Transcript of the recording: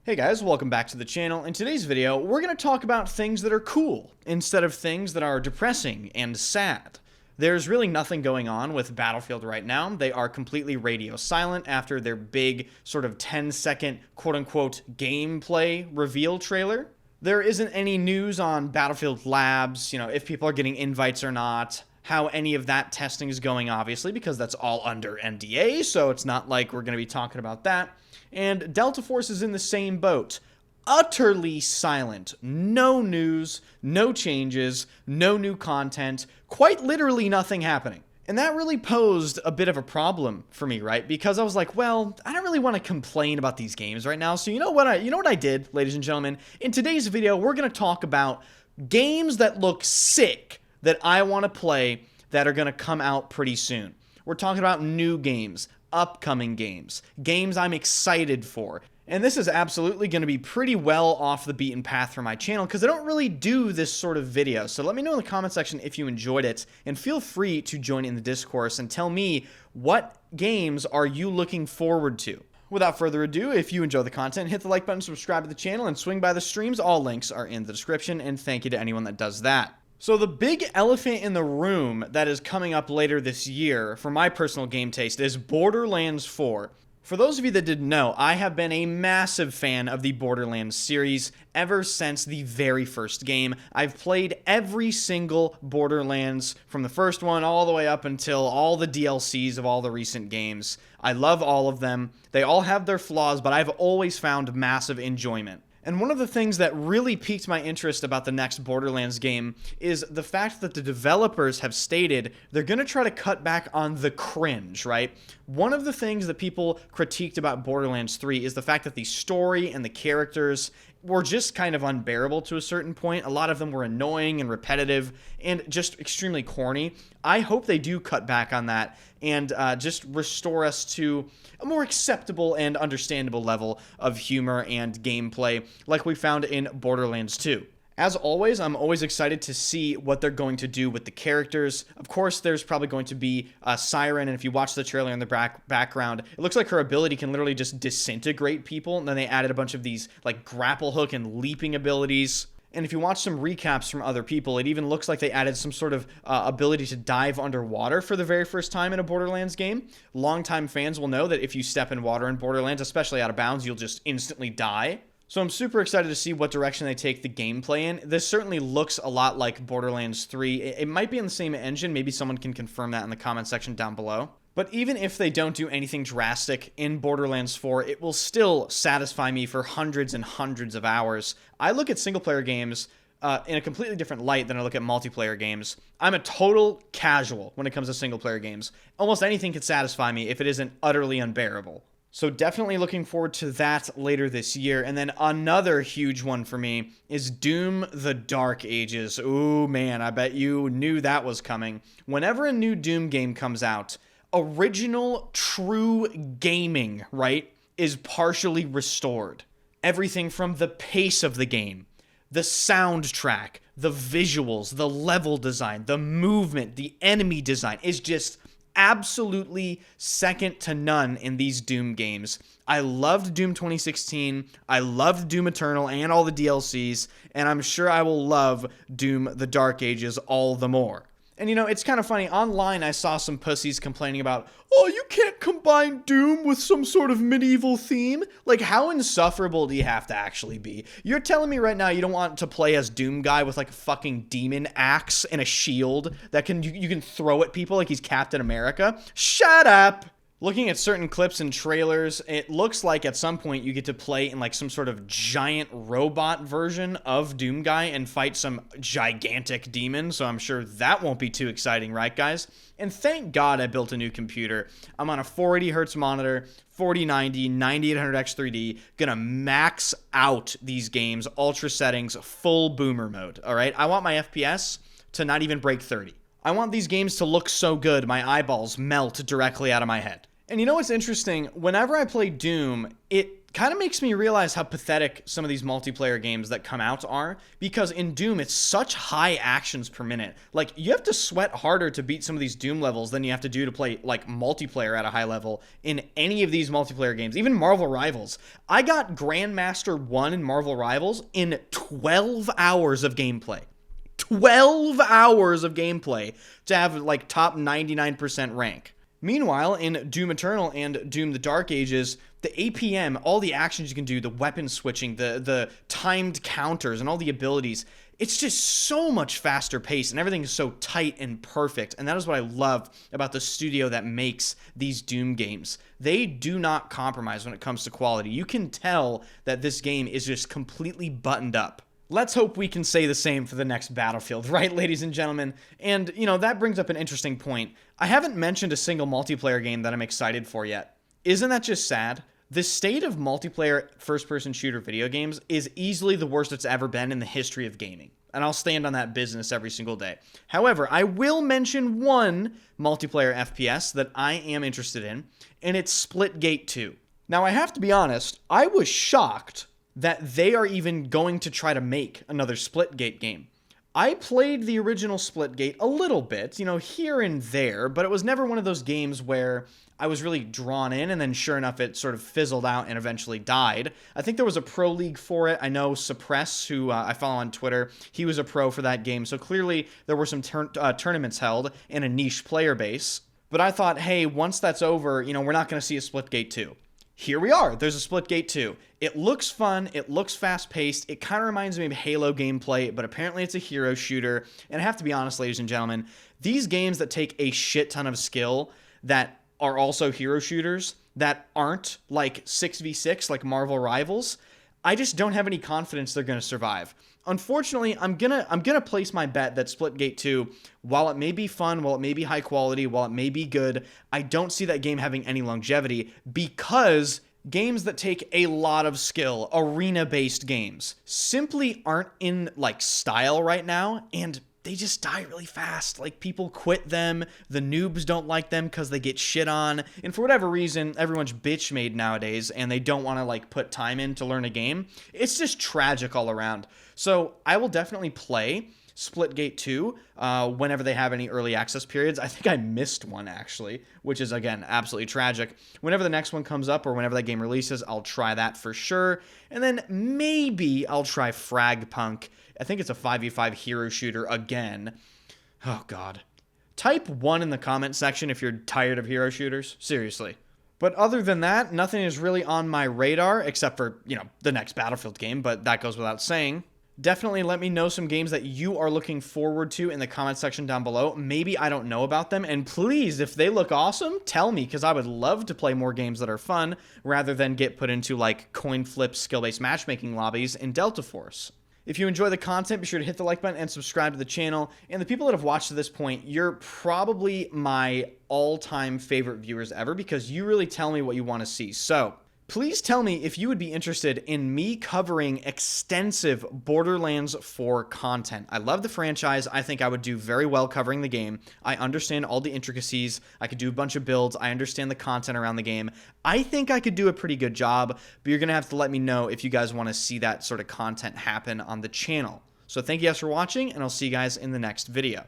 Hey guys, welcome back to the channel. In today's video, we're going to talk about things that are cool instead of things that are depressing and sad. There's really nothing going on with Battlefield right now. They are completely radio silent after their big sort of 10-second quote-unquote gameplay reveal trailer. There isn't any news on Battlefield Labs, if people are getting invites or not, how any of that testing is going, obviously, because that's all under NDA, so it's not like we're going to be talking about that. And Delta Force is in the same boat. Utterly silent. No news, no changes, no new content, quite literally nothing happening. And that really posed a bit of a problem for me, right? Because I was like, well, I don't really want to complain about these games right now. So you know what I did, ladies and gentlemen? In today's video, we're going to talk about games that look sick that I want to play that are going to come out pretty soon. We're talking about new games, upcoming games, games I'm excited for. And this is absolutely going to be pretty well off the beaten path for my channel because I don't really do this sort of video. So let me know in the comment section if you enjoyed it, and feel free to join in the discourse and tell me what games are you looking forward to. Without further ado, if you enjoy the content, hit the like button, subscribe to the channel, and swing by the streams. All links are in the description, and thank you to anyone that does that. So the big elephant in the room that is coming up later this year, for my personal game taste, is Borderlands 4. For those of you that didn't know, I have been a massive fan of the Borderlands series ever since the very first game. I've played every single Borderlands from the first one all the way up until all the DLCs of all the recent games. I love all of them. They all have their flaws, but I've always found massive enjoyment. And one of the things that really piqued my interest about the next Borderlands game is the fact that the developers have stated they're going to try to cut back on the cringe, right? One of the things that people critiqued about Borderlands 3 is the fact that the story and the characters were just kind of unbearable to a certain point. A lot of them were annoying and repetitive and just extremely corny. I hope they do cut back on that and just restore us to a more acceptable and understandable level of humor and gameplay like we found in Borderlands 2. As always, I'm always excited to see what they're going to do with the characters. Of course, there's probably going to be a Siren, and if you watch the trailer in the background, it looks like her ability can literally just disintegrate people, and then they added a bunch of these like grapple hook and leaping abilities. And if you watch some recaps from other people, it even looks like they added some sort of ability to dive underwater for the very first time in a Borderlands game. Longtime fans will know that if you step in water in Borderlands, especially out of bounds, you'll just instantly die. So I'm super excited to see what direction they take the gameplay in. This certainly looks a lot like Borderlands 3. It might be in the same engine. Maybe someone can confirm that in the comment section down below. But even if they don't do anything drastic in Borderlands 4, it will still satisfy me for hundreds and hundreds of hours. I look at single-player games in a completely different light than I look at multiplayer games. I'm a total casual when it comes to single-player games. Almost anything can satisfy me if it isn't utterly unbearable. So definitely looking forward to that later this year. And then another huge one for me is Doom: The Dark Ages. Ooh, man, I bet you knew that was coming. Whenever a new Doom game comes out, original, true gaming, right, is partially restored. Everything from the pace of the game, the soundtrack, the visuals, the level design, the movement, the enemy design is just absolutely second to none in these Doom games. I loved Doom 2016, I loved Doom Eternal and all the DLCs, and I'm sure I will love Doom: The Dark Ages all the more. And it's kind of funny, online I saw some pussies complaining about, oh, you can't combine Doom with some sort of medieval theme. Like, how insufferable do you have to actually be? You're telling me right now you don't want to play as Doom Guy with like a fucking demon axe and a shield that you can throw at people like he's Captain America? Shut up! Looking at certain clips and trailers, it looks like at some point you get to play in like some sort of giant robot version of Doom Guy and fight some gigantic demon, so I'm sure that won't be too exciting, right guys? And thank God I built a new computer. I'm on a 480Hz monitor, 4090, 9800X 3D, gonna max out these games, ultra settings, full boomer mode, alright? I want my FPS to not even break 30. I want these games to look so good my eyeballs melt directly out of my head. And you know what's interesting? Whenever I play Doom, it kind of makes me realize how pathetic some of these multiplayer games that come out are, because in Doom, it's such high actions per minute. Like, you have to sweat harder to beat some of these Doom levels than you have to do to play, like, multiplayer at a high level in any of these multiplayer games, even Marvel Rivals. I got Grandmaster 1 in Marvel Rivals in 12 hours of gameplay. 12 hours of gameplay to have, like, top 99% rank. Meanwhile, in Doom Eternal and Doom the Dark Ages, the APM, all the actions you can do, the weapon switching, the timed counters, and all the abilities, it's just so much faster paced, and everything is so tight and perfect. And that is what I love about the studio that makes these Doom games. They do not compromise when it comes to quality. You can tell that this game is just completely buttoned up. Let's hope we can say the same for the next Battlefield, right, ladies and gentlemen? And, you know, that brings up an interesting point. I haven't mentioned a single multiplayer game that I'm excited for yet. Isn't that just sad? The state of multiplayer first-person shooter video games is easily the worst it's ever been in the history of gaming. And I'll stand on that business every single day. However, I will mention one multiplayer FPS that I am interested in, and it's Splitgate 2. Now, I have to be honest, I was shocked that they are even going to try to make another Splitgate game. I played the original Splitgate a little bit, you know, here and there, but it was never one of those games where I was really drawn in, and then sure enough, it sort of fizzled out and eventually died. I think there was a pro league for it. I know Suppress, who I follow on Twitter, he was a pro for that game, so clearly there were some tournaments held and a niche player base. But I thought, hey, once that's over, you know, we're not going to see a Splitgate 2. Here we are. There's a Splitgate 2. It looks fun. It looks fast-paced. It kind of reminds me of Halo gameplay, but apparently it's a hero shooter. And I have to be honest, ladies and gentlemen, these games that take a shit ton of skill that are also hero shooters that aren't like 6v6 like Marvel Rivals, I just don't have any confidence they're going to survive. Unfortunately, I'm gonna place my bet that Splitgate 2, while it may be fun, while it may be high quality, while it may be good, I don't see that game having any longevity, because games that take a lot of skill, arena-based games, simply aren't in like style right now, and they just die really fast. Like, people quit them, the noobs don't like them because they get shit on, and for whatever reason, everyone's bitch made nowadays, and they don't want to, like, put time in to learn a game. It's just tragic all around. So, I will definitely play Splitgate 2 whenever they have any early access periods. I think I missed one, actually, which is, again, absolutely tragic. Whenever the next one comes up, or whenever that game releases, I'll try that for sure, and then maybe I'll try Fragpunk. I think it's a 5v5 hero shooter again. Oh, God. Type 1 in the comment section if you're tired of hero shooters. Seriously. But other than that, nothing is really on my radar, except for, you know, the next Battlefield game, but that goes without saying. Definitely let me know some games that you are looking forward to in the comment section down below. Maybe I don't know about them, and please, if they look awesome, tell me, because I would love to play more games that are fun, rather than get put into, like, coin flip skill-based matchmaking lobbies in Delta Force. If you enjoy the content, be sure to hit the like button and subscribe to the channel. And the people that have watched to this point, you're probably my all-time favorite viewers ever, because you really tell me what you want to see. So, please tell me if you would be interested in me covering extensive Borderlands 4 content. I love the franchise. I think I would do very well covering the game. I understand all the intricacies. I could do a bunch of builds. I understand the content around the game. I think I could do a pretty good job, but you're going to have to let me know if you guys want to see that sort of content happen on the channel. So thank you guys for watching, and I'll see you guys in the next video.